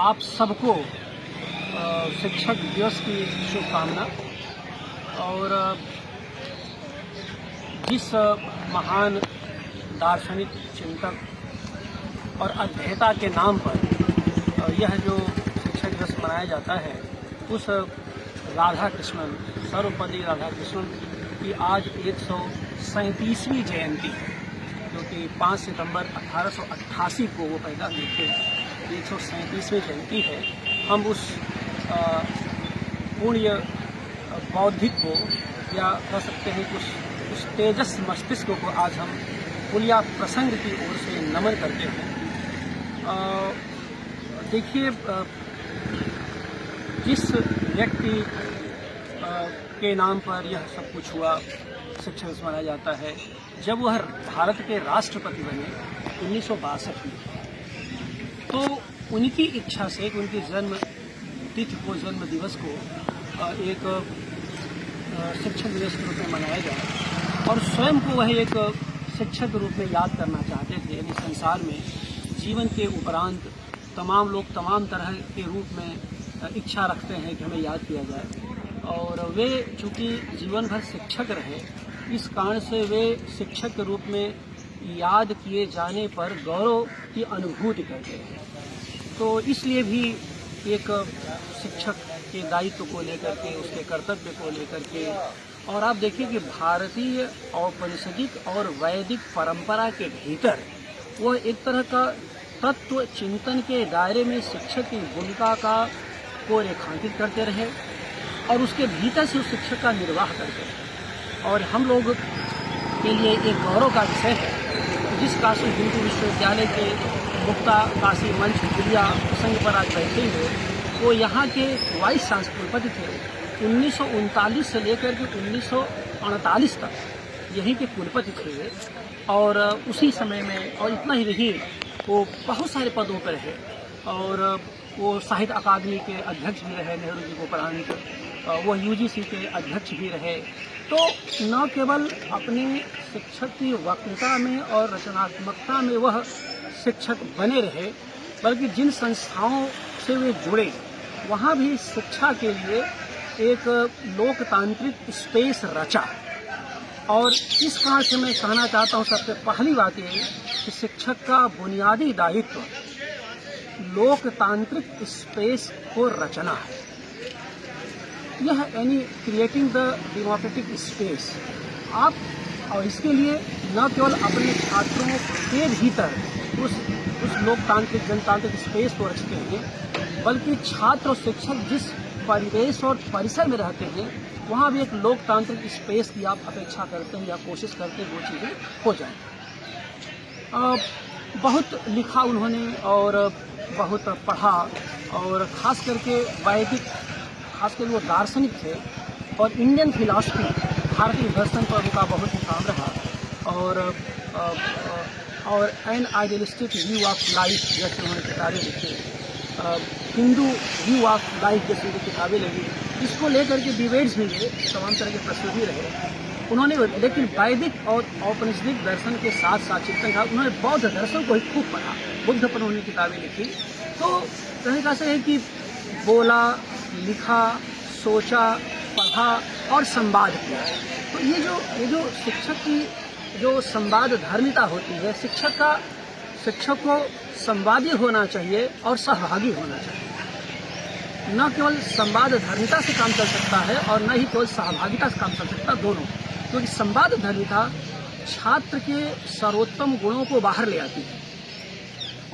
आप सबको शिक्षक दिवस की शुभकामना। और जिस महान दार्शनिक चिंतक और अध्येता के नाम पर यह जो शिक्षक दिवस मनाया जाता है, उस राधा कृष्णन, सर्वपल्ली राधाकृष्णन की आज 137वीं जयंती, जो कि 5 सितंबर 1888 को वो पैदा हुए थे, 137वीं जयंती है। हम उस पुण्य बौद्धिक को, या कह सकते हैं कि उस तेजस मस्तिष्क को आज हम पुलिया प्रसंग की ओर से नमन करते हैं। देखिए, जिस व्यक्ति के नाम पर यह सब कुछ हुआ, शिक्षक दिवस मनाया जाता है, जब वह भारत के राष्ट्रपति बने 1962 में, तो उनकी इच्छा से उनकी जन्म तिथि को, जन्म दिवस को एक शिक्षक दिवस के रूप में मनाया जाए, और स्वयं को वह एक शिक्षक के रूप में याद करना चाहते थे। यानी संसार में जीवन के उपरांत तमाम लोग तमाम तरह के रूप में इच्छा रखते हैं कि हमें याद किया जाए, और वे चूँकि जीवन भर शिक्षक रहे, इस कारण से वे शिक्षक के रूप में याद किए जाने पर गौरव की अनुभूति करते हैं। तो इसलिए भी एक शिक्षक के दायित्व को लेकर के, उसके कर्तव्य को लेकर के, और आप देखिए कि भारतीय औपनिषदिक और वैदिक परंपरा के भीतर वह एक तरह का तत्व चिंतन के दायरे में शिक्षक की भूमिका को रेखांकित करते रहे, और उसके भीतर से उस शिक्षक का निर्वाह करते रहे। और हम लोग के लिए एक गौरव का विषय है, जिस काशी हिंदू विश्वविद्यालय के मुक्ता काशी मंच दिव्या प्रसंग पर आज बैठे हुए, वो यहाँ के वाइस कुलपति थे। 1939 से लेकर के 1948 तक यहीं के कुलपति थे, और उसी समय में, और इतना ही नहीं, वो बहुत सारे पदों पर रहे, और वो साहित्य अकादमी के अध्यक्ष भी रहे नेहरू जी को उपरांत, वो यूजीसी के अध्यक्ष भी रहे। तो न केवल अपनी शिक्षक की वक्तृता में और रचनात्मकता में वह शिक्षक बने रहे, बल्कि जिन संस्थाओं से वे जुड़े, वहाँ भी शिक्षा के लिए एक लोकतांत्रिक स्पेस रचा। और इस कारण से मैं कहना चाहता हूँ, सबसे पहली बात ये कि शिक्षक का बुनियादी दायित्व लोकतांत्रिक स्पेस को रचना है। यह यानी क्रिएटिंग द डेमोक्रेटिक स्पेस। आप, और इसके लिए न केवल अपने छात्रों के भीतर उस लोकतांत्रिक जनतांत्रिक स्पेस को रचते हैं, बल्कि छात्र और शिक्षक जिस परिवेश और परिसर में रहते हैं, वहाँ भी एक लोकतांत्रिक स्पेस की आप अपेक्षा करते हैं या कोशिश करते हैं वो चीज़ें हो जाए। बहुत लिखा उन्होंने और बहुत पढ़ा, और ख़ास करके वैदिक, खासकर वो दार्शनिक थे, और इंडियन फिलॉसफी, भारतीय दर्शन पर उनका बहुत ही काम रहा, और N idealistic view of life जैसे उन्होंने किताबें लिखी, हिंदू व्यू ऑफ लाइफ जैसी उनकी किताबें लगी, जिसको लेकर के डिबेट्स भी हुए, तमाम तरह के प्रश्न भी रहे उन्होंने। लेकिन वैदिक और औपनिषदिक दर्शन के साथ साथ चिंतन का उन्होंने बौद्ध दर्शन को ही खूब पढ़ा, बुद्ध पर उन्होंने किताबें लिखी। तो तरीका से है कि बोला, लिखा, सोचा, पढ़ा और संवाद किया। तो ये जो शिक्षक की जो संवाद धर्मिता होती है, शिक्षक को संवादी होना चाहिए और सहभागी होना चाहिए। न केवल संवाद धर्मिता से काम चल सकता है, और न ही केवल सहभागिता से काम चल सकता, दोनों। क्योंकि संवाद धर्मिता छात्र के सर्वोत्तम गुणों को बाहर ले आती है,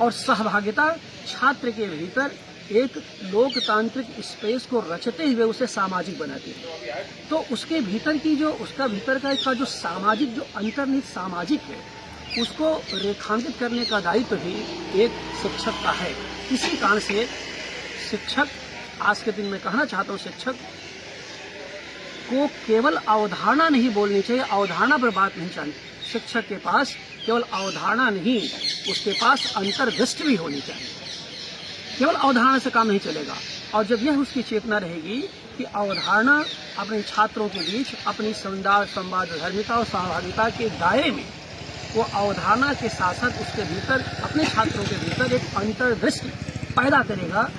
और सहभागिता छात्र के भीतर एक लोकतांत्रिक स्पेस को रचते हुए उसे सामाजिक बनाती है। तो उसके भीतर की उसका भीतर का जो सामाजिक, जो अंतर्निहित सामाजिक है, उसको रेखांकित करने का दायित्व भी एक शिक्षक का है। इसी कारण से शिक्षक, आज के दिन में कहना चाहता हूँ, शिक्षक को केवल अवधारणा नहीं बोलनी चाहिए, अवधारणा पर बात नहीं चाहिए। शिक्षक के पास केवल अवधारणा नहीं, उसके पास अंतर्दृष्टि भी होनी चाहिए। केवल अवधारणा से काम नहीं चलेगा, और जब यह उसकी चेतना रहेगी कि अवधारणा अपने छात्रों के बीच अपनी संवाद धर्मिता और सहभागिता के दायरे में वो अवधारणा के साथ साथ उसके भीतर अपने छात्रों के भीतर एक अंतर्दृष्टि पैदा करेगा,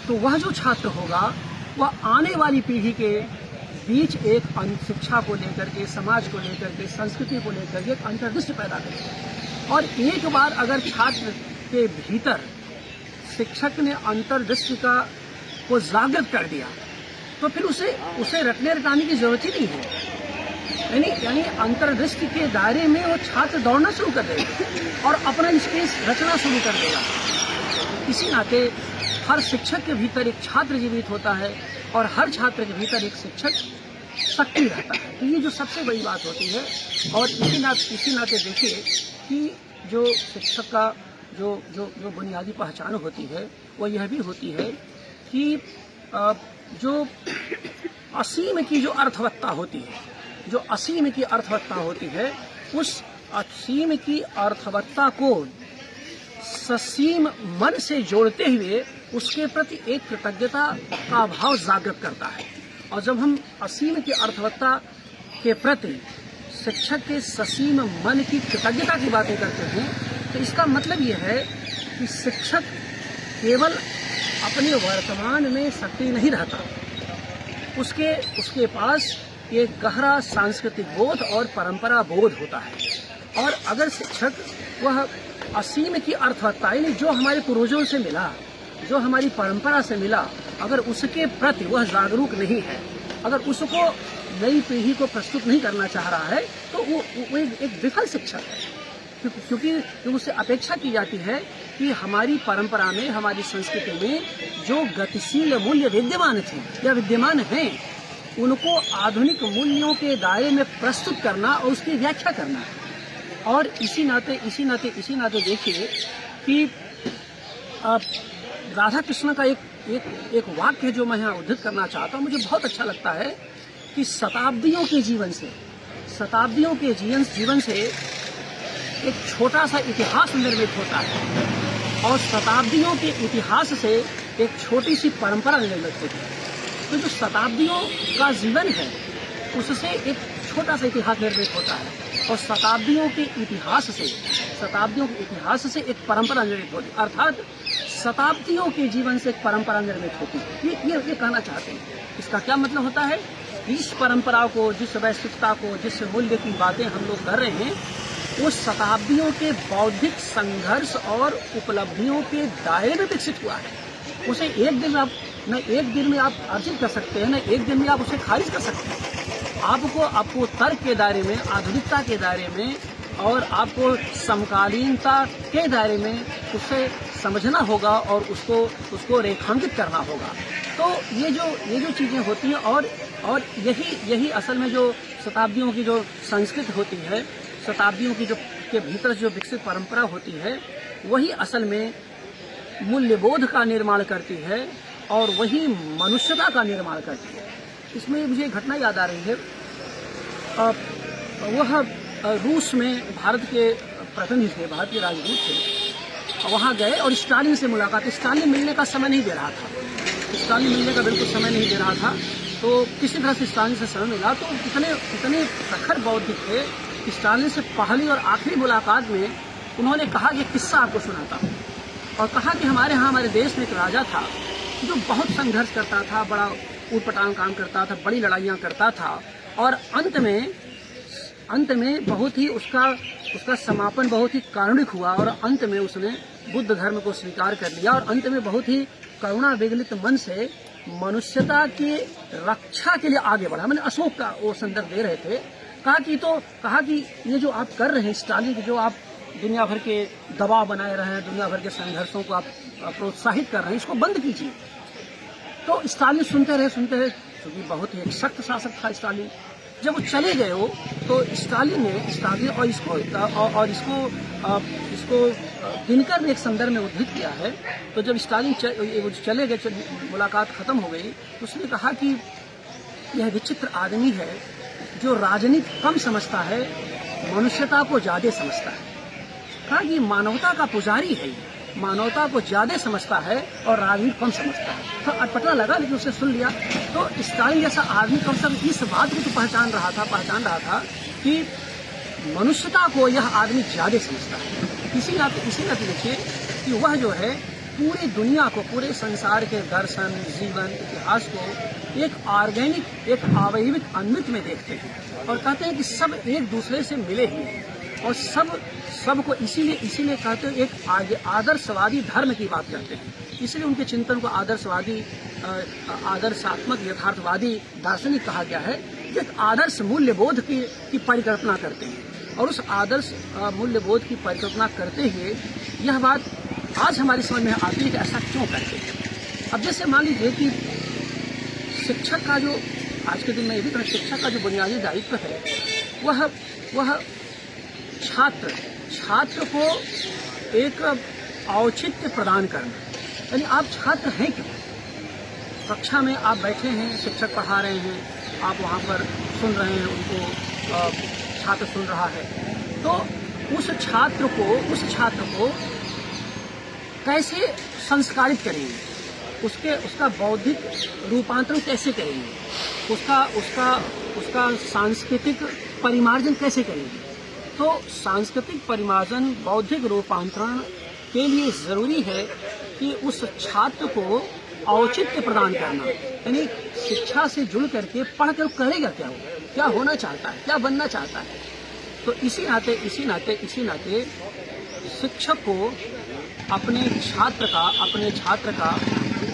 तो वह जो छात्र होगा वह आने वाली पीढ़ी के बीच एक शिक्षा को लेकर के, समाज को लेकर के, संस्कृति को लेकर के एक अंतर्दृष्टि पैदा करेगा। और एक बार अगर छात्र के भीतर शिक्षक ने अंतर्दृष्टि को जागृत कर दिया तो फिर उसे रटने रटाने की जरूरत ही नहीं है। यानी अंतर्दृष्टि के दायरे में वो छात्र दौड़ना शुरू कर देगा और अपना स्पेस रचना शुरू कर देगा। इसी नाते हर शिक्षक के भीतर एक छात्र जीवित होता है और हर छात्र के भीतर एक शिक्षक सक्रिय रहता है। तो ये जो सबसे बड़ी बात होती है। और इसी नाते देखिए कि जो शिक्षक का जो बुनियादी पहचान होती है वो यह भी होती है कि जो असीम की जो अर्थवत्ता होती है, जो असीम की अर्थवत्ता होती है, उस असीम की अर्थवत्ता को ससीम मन से जोड़ते हुए उसके प्रति एक कृतज्ञता का भाव जागृत करता है। और जब हम असीम की अर्थवत्ता के प्रति शिक्षक के ससीम मन की कृतज्ञता की बातें करते हैं तो इसका मतलब यह है कि शिक्षक केवल अपने वर्तमान में सक्रिय नहीं रहता, उसके पास एक गहरा सांस्कृतिक बोध और परंपरा बोध होता है। और अगर शिक्षक वह असीम की अर्थवत्ता यानी जो हमारे पूर्वजों से मिला, जो हमारी परंपरा से मिला, अगर उसके प्रति वह जागरूक नहीं है, अगर उसको नई पीढ़ी को प्रस्तुत नहीं करना चाह रहा है तो वो एक विफल शिक्षक है। क्योंकि उससे अपेक्षा की जाती है कि हमारी परंपरा में, हमारी संस्कृति में जो गतिशील मूल्य विद्यमान थे या विद्यमान हैं, उनको आधुनिक मूल्यों के दायरे में प्रस्तुत करना और उसकी व्याख्या करना है। और इसी नाते देखिए कि राधा कृष्ण का एक वाक्य जो मैं यहाँ उद्धृत करना चाहता हूँ, मुझे बहुत अच्छा लगता है कि शताब्दियों के जीवन से एक छोटा सा इतिहास निर्मित होता है और शताब्दियों के इतिहास से एक छोटी सी परंपरा निर्मित होती है। तो जो शताब्दियों का जीवन है उससे एक छोटा सा इतिहास निर्मित होता है और शताब्दियों के इतिहास से एक परंपरा निर्मित होती है। अर्थात शताब्दियों के जीवन से एक परंपरा निर्मित होती है। ये कहना चाहते हैं। इसका क्या मतलब होता है? इस परंपरा को, जिस वैश्विकता को, जिस मूल्य की बातें हम लोग कर रहे हैं, वो शताब्दियों के बौद्धिक संघर्ष और उपलब्धियों के दायरे में विकसित हुआ है। उसे एक दिन में आप अर्जित कर सकते हैं, न एक दिन में आप उसे खारिज कर सकते हैं। आपको तर्क के दायरे में, आधुनिकता के दायरे में और आपको समकालीनता के दायरे में उसे समझना होगा और उसको रेखांकित करना होगा। तो ये जो चीज़ें होती हैं और यही असल में जो शताब्दियों की जो संस्कृति होती है, शताब्दियों की के भीतर जो विकसित परंपरा होती है, वही असल में मूल्यबोध का निर्माण करती है और वही मनुष्यता का निर्माण करती है। इसमें मुझे एक घटना याद आ रही है। वह रूस में भारत के प्रतिनिधि थे, भारतीय राजदूत थे। वहाँ गए और स्टालिन से मुलाकात। स्टालिन मिलने का समय नहीं दे रहा था, स्टालिन मिलने का बिल्कुल समय नहीं दे रहा था। तो किसी तरह से स्टालिन से समय मिला। तो इतने प्रखर बौद्धिक थे कि स्टालिन से पहली और आखिरी मुलाकात में उन्होंने कहा कि किस्सा आपको सुनाता हूँ, और कहा कि हमारे देश में एक राजा था जो बहुत संघर्ष करता था, बड़ा ऊटपटांग काम करता था, बड़ी लड़ाइयाँ करता था, और अंत में बहुत ही उसका समापन बहुत ही कारुणिक हुआ और अंत में उसने बुद्ध धर्म को स्वीकार कर लिया और अंत में बहुत ही करुणा विगलित मन से मनुष्यता की रक्षा के लिए आगे बढ़ा। मैंने अशोक का वो संदर्भ दे रहे थे। कहा कि ये जो आप कर रहे हैं स्टालिन, जो आप दुनिया भर के दबाव बनाए रहे हैं, दुनिया भर के संघर्षों को आप प्रोत्साहित कर रहे हैं, इसको बंद कीजिए। तो स्टालिन सुनते रहे क्योंकि बहुत ही एक सख्त शासक था स्टालिन। जब वो चले गए तो स्टालिन और इसको दिनकर ने एक संदर्भ में उद्धृत किया है। तो जब स्टालिन चले गए, मुलाकात खत्म हो गई, तो उसने कहा कि यह विचित्र आदमी है जो राजनीति कम समझता है, मनुष्यता को ज्यादा समझता है। कहा कि मानवता का पुजारी है, मानवता को ज्यादा समझता है और राजनीति कम समझता है। तो अटपटा लगा, लेकिन उसने सुन लिया। तो स्टालिन जैसा आदमी कम से कम इस बात को तो पहचान रहा था कि मनुष्यता को यह आदमी ज़्यादा समझता है। इसी नाते देखिए कि वह जो है पूरी दुनिया को, पूरे संसार के दर्शन, जीवन, इतिहास को एक ऑर्गेनिक, एक आवयविक अन्वित में देखते हैं और कहते हैं कि सब एक दूसरे से मिले ही हैं और सबको इसीलिए कहते हैं एक आदर्शवादी धर्म की बात करते हैं। इसलिए उनके चिंतन को आदर्शात्मक यथार्थवादी दार्शनिक कहा गया है। एक आदर्श मूल्यबोध की परिकल्पना करते हैं और उस आदर्श मूल्यबोध की परिकल्पना करते हुए यह बात आज हमारी समझ में आती है कि ऐसा क्यों करते हैं। अब जैसे मान लीजिए कि शिक्षक का जो आज के दिन में ये भी कहना, शिक्षक का जो बुनियादी दायित्व है वह छात्र को एक औचित्य प्रदान करना। यानी आप छात्र हैं क्यों? कक्षा में आप बैठे हैं, शिक्षक पढ़ा रहे हैं, आप वहाँ पर सुन रहे हैं, उनको छात्र सुन रहा है, तो उस छात्र को कैसे संस्कारित करेंगे, उसका बौद्धिक रूपांतरण कैसे करेंगे, उसका सांस्कृतिक परिमार्जन कैसे करेंगे। तो सांस्कृतिक परिमार्जन, बौद्धिक रूपांतरण के लिए जरूरी है कि उस छात्र को औचित्य प्रदान करना। यानी शिक्षा से जुड़ करके पढ़कर करेगा क्या होना चाहता है, क्या बनना चाहता है। तो इसी नाते शिक्षक को अपने छात्र का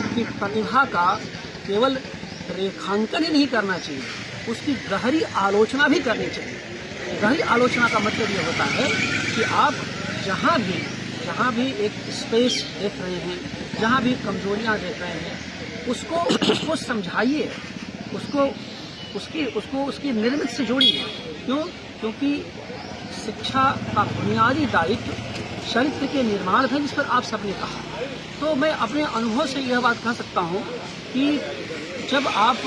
की प्रतिभा का केवल रेखांकन ही नहीं करना चाहिए, उसकी गहरी आलोचना भी करनी चाहिए। गहरी आलोचना का मतलब ये होता है कि आप जहाँ भी एक स्पेस देख रहे हैं, जहाँ भी कमजोरियाँ देख रहे हैं, उसको समझाइए, उसकी निर्मित से जोड़िए। क्योंकि शिक्षा का बुनियादी दायित्व चरित्र के निर्माण है, जिस पर आप सबने कहा। तो मैं अपने अनुभव से यह बात कह सकता हूँ कि जब आप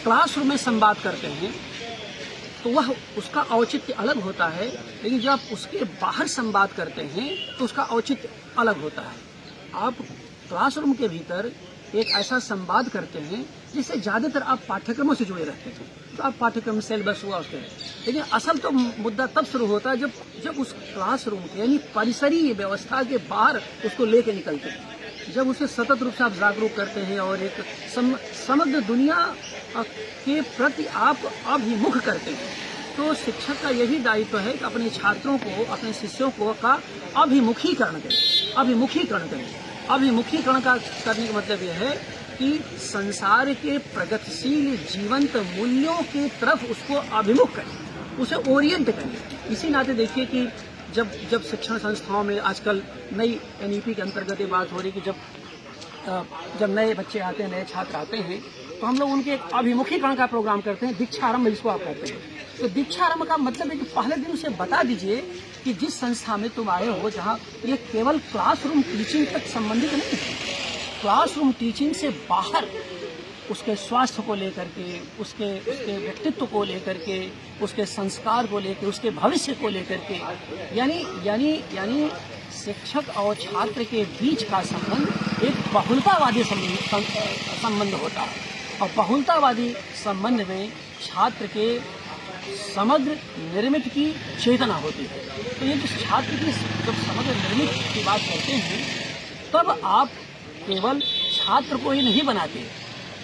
क्लासरूम में संवाद करते हैं तो वह उसका औचित्य अलग होता है, लेकिन जब आप उसके बाहर संवाद करते हैं तो उसका औचित्य अलग होता है। आप क्लासरूम के भीतर एक ऐसा संवाद करते हैं जिससे ज़्यादातर आप पाठ्यक्रमों से जुड़े रहते थे, तो आप पाठ्यक्रम सिलेबस हुआ उसके, लेकिन असल तो मुद्दा तब शुरू होता है जब उस क्लासरूम के यानी परिसरीय व्यवस्था के बाहर उसको लेके निकलते हैं, जब उसे सतत रूप से आप जागरूक करते हैं और एक समग्र दुनिया के प्रति आप अभिमुख करते हैं। तो शिक्षक का यही दायित्व है कि अपने छात्रों को, अपने शिष्यों को का अभिमुखीकरण करें। अभिमुखीकरण का करने का मतलब यह है कि संसार के प्रगतिशील जीवंत मूल्यों की तरफ उसको अभिमुख करें, उसे ओरिएंट करें। इसी नाते देखिए कि जब शिक्षण संस्थाओं में आजकल नई NEP के अंतर्गत ये बात हो रही कि जब नए बच्चे आते हैं, नए छात्र आते हैं, तो हम लोग उनके अभिमुखीकरण का प्रोग्राम करते हैं, दीक्षारंभ जिसको आप कहते हैं। तो दीक्षारंभ का मतलब है कि पहले दिन उसे बता दीजिए कि जिस संस्था में तुम आए हो, जहाँ ये केवल क्लासरूम टीचिंग तक संबंधित नहीं है, क्लासरूम टीचिंग से बाहर उसके स्वास्थ्य को लेकर के, उसके व्यक्तित्व को लेकर के, उसके संस्कार को लेकर, उसके भविष्य को लेकर के, यानी शिक्षक और छात्र के बीच का संबंध एक बहुलतावादी संबंध होता है। और बहुलतावादी संबंध में छात्र के समग्र निर्मित की चेतना होती है। तो ये जो छात्र की जब समग्र निर्मित की बात करते हैं, तब आप केवल छात्र को ही नहीं बनाते,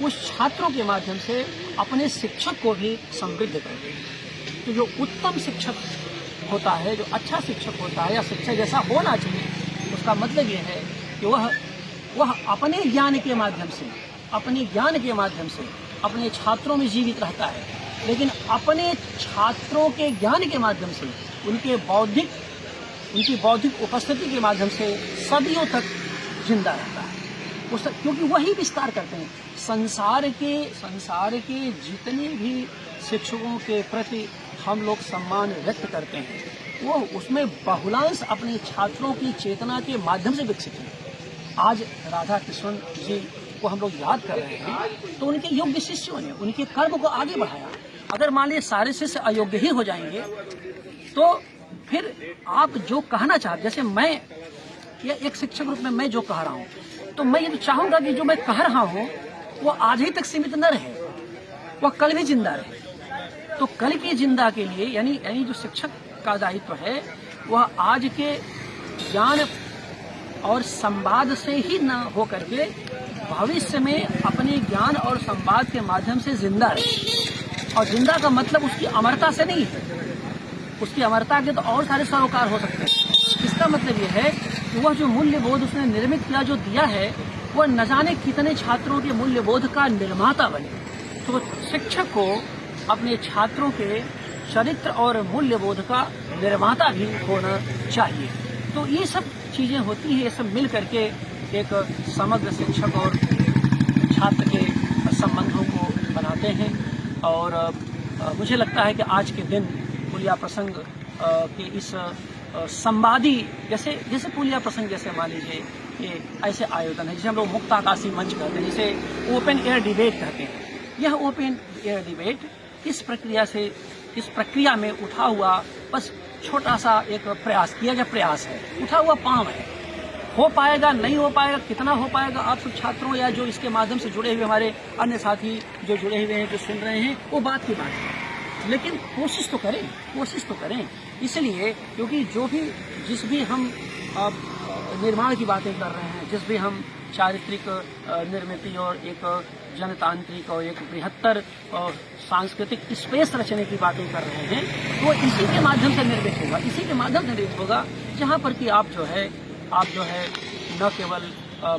उस छात्रों के माध्यम से अपने शिक्षक को भी समृद्ध करते हैं। तो जो उत्तम शिक्षक होता है, जो अच्छा शिक्षक होता है या शिक्षक जैसा होना चाहिए, उसका मतलब ये है कि वह अपने ज्ञान के माध्यम से अपने छात्रों में जीवित रहता है, लेकिन अपने छात्रों के ज्ञान के माध्यम से, उनकी बौद्धिक उपस्थिति के माध्यम से सदियों तक जिंदा रहता है। क्योंकि वही विस्तार करते हैं। संसार के जितने भी शिक्षकों के प्रति हम लोग सम्मान व्यक्त करते हैं, वो उसमें बहुलांश अपने छात्रों की चेतना के माध्यम से विकसित है। आज राधा कृष्ण जी को हम लोग याद कर रहे हैं, तो उनके योग्य शिष्यों ने उनके कर्म को आगे बढ़ाया। अगर मान लीजिए सारे शिष्य अयोग्य ही हो जाएंगे, तो फिर आप जो कहना चाहते, जैसे मैं या एक शिक्षक रूप में मैं जो कह रहा हूँ, तो मैं ये तो चाहूंगा कि जो मैं कह रहा हूँ वो आज ही तक सीमित न रहे, वह कल भी जिंदा रहे। तो कल की जिंदा के लिए यानी जो शिक्षक का दायित्व है वह आज के ज्ञान और संवाद से ही न हो करके भविष्य में अपने ज्ञान और संवाद के माध्यम से जिंदा रहे। और जिंदा का मतलब उसकी अमरता से नहीं है, उसकी अमरता के तो और सारे सरोकार हो सकते हैं। इसका मतलब यह है कि वह जो मूल्यबोध उसने निर्मित किया, जो दिया है, वह न जाने कितने छात्रों के मूल्यबोध का निर्माता बने। तो शिक्षक को अपने छात्रों के चरित्र और मूल्यबोध का निर्माता भी होना चाहिए। तो ये सब चीजें होती हैं, ये सब मिल करके एक समग्र शिक्षक और छात्र के संबंधों को बनाते हैं। और मुझे लगता है कि आज के दिन पुलिया प्रसंग के इस संवादी जैसे पुलिया प्रसंग जैसे मान लीजिए ये ऐसे आयोजन है जिसे हम लोग मुक्त आकाशी मंच कहते हैं, जिसे ओपन एयर डिबेट कहते हैं। यह ओपन एयर डिबेट इस प्रक्रिया में उठा हुआ बस छोटा सा एक प्रयास किया गया प्रयास है, उठा हुआ पांव है। हो पाएगा नहीं हो पाएगा, कितना हो पाएगा, आप सब छात्रों या जो इसके माध्यम से जुड़े हुए हमारे अन्य साथी जो जुड़े हुए हैं, जो सुन रहे हैं, वो बात की बात है। लेकिन कोशिश तो करें। इसलिए क्योंकि जिस भी हम निर्माण की बातें कर रहे हैं, जिस भी हम चारित्रिक निर्मिति और एक जनतांत्रिक और एक बृहत्तर और सांस्कृतिक स्पेस रचने की बातें कर रहे हैं, तो इसी के माध्यम से निर्मित होगा, जहाँ पर कि आप जो है न केवल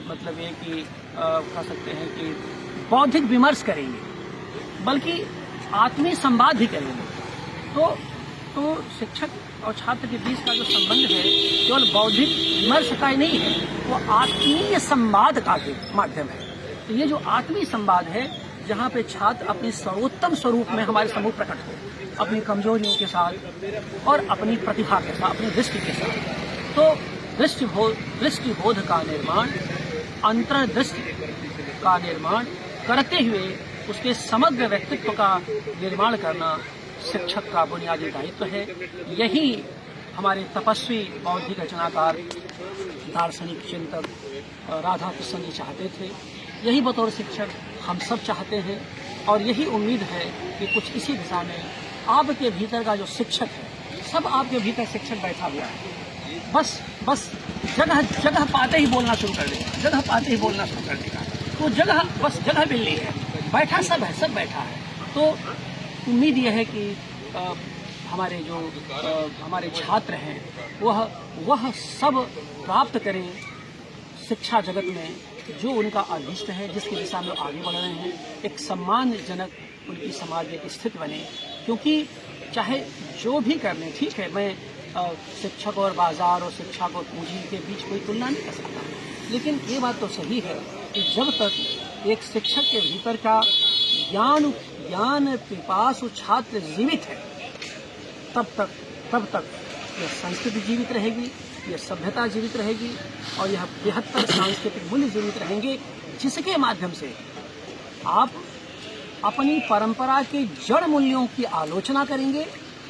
मतलब ये कि कह सकते हैं कि बौद्धिक विमर्श करेंगे, बल्कि आत्मीय संवाद भी करेंगे। तो शिक्षक और छात्र के बीच का जो संबंध है केवल बौद्धिक विमर्श का ही नहीं है, वो आत्मीय संवाद का माध्यम है। तो ये जो आत्मीय संवाद है, जहाँ पे छात्र अपने सर्वोत्तम स्वरूप में हमारे सम्मुख प्रकट हो, अपनी कमजोरियों के साथ और अपनी प्रतिभा के साथ, अपनी दृष्टि के साथ। तो दृष्टिबोध का निर्माण, अंतर्दृष्टि का निर्माण करते हुए उसके समग्र व्यक्तित्व का निर्माण करना शिक्षक का बुनियादी दायित्व है। यही हमारे तपस्वी बौद्धिक रचनाकार दार्शनिक चिंतक राधा कृष्ण जी चाहते थे, यही बतौर शिक्षक हम सब चाहते हैं। और यही उम्मीद है कि कुछ इसी दिशा में आपके भीतर का जो शिक्षक है, सब आपके भीतर शिक्षक बैठा हुआ है, बस जगह पाते ही बोलना शुरू कर देगा, तो जगह मिलनी है, बैठा सब बैठा है। तो उम्मीद यह है कि हमारे छात्र हैं वह सब प्राप्त करें शिक्षा जगत में जो उनका अभिष्ट है, जिसकी दिशा में आगे बढ़ रहे हैं। एक सम्मानजनक उनकी समाज में स्थिति बने, क्योंकि चाहे जो भी कर लें, ठीक है, मैं शिक्षक और बाजार और शिक्षा और पूंजी के बीच कोई तुलना नहीं कर सकता, लेकिन ये बात तो सही है कि जब तक एक शिक्षक के भीतर का ज्ञान पिपासु छात्र जीवित है, तब तक यह संस्कृति जीवित रहेगी, यह सभ्यता जीवित रहेगी और यह बृहत्तर सांस्कृतिक मूल्य जीवित रहेंगे, जिसके माध्यम से आप अपनी परंपरा के जड़ मूल्यों की आलोचना करेंगे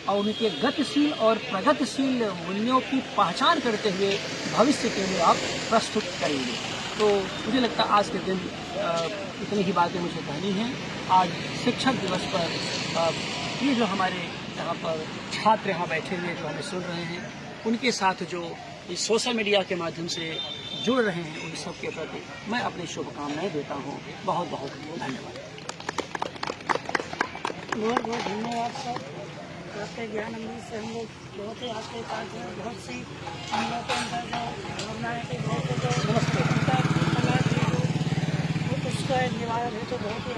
और उनके गतिशील और प्रगतिशील मूल्यों की पहचान करते हुए भविष्य के लिए आप प्रस्तुत करेंगे। तो मुझे लगता है आज के दिन इतनी ही बातें मुझे कहनी हैं। आज शिक्षक दिवस पर ये जो हमारे यहाँ पर छात्र यहाँ बैठे हुए जो हमें सुन रहे हैं, उनके साथ जो इस सोशल मीडिया के माध्यम से जुड़ रहे हैं, उन सब के प्रति मैं अपनी शुभकामनाएं देता हूँ। बहुत बहुत धन्यवाद। बहुत बहुत धन्यवाद सर, आपके ज्ञान अमृत से हम लोग बहुत ही आपके पास जो बहुत सी हम लोग के अंदर जो भावनाएँ थी, बहुत जो उसका निवारण है तो बहुत ही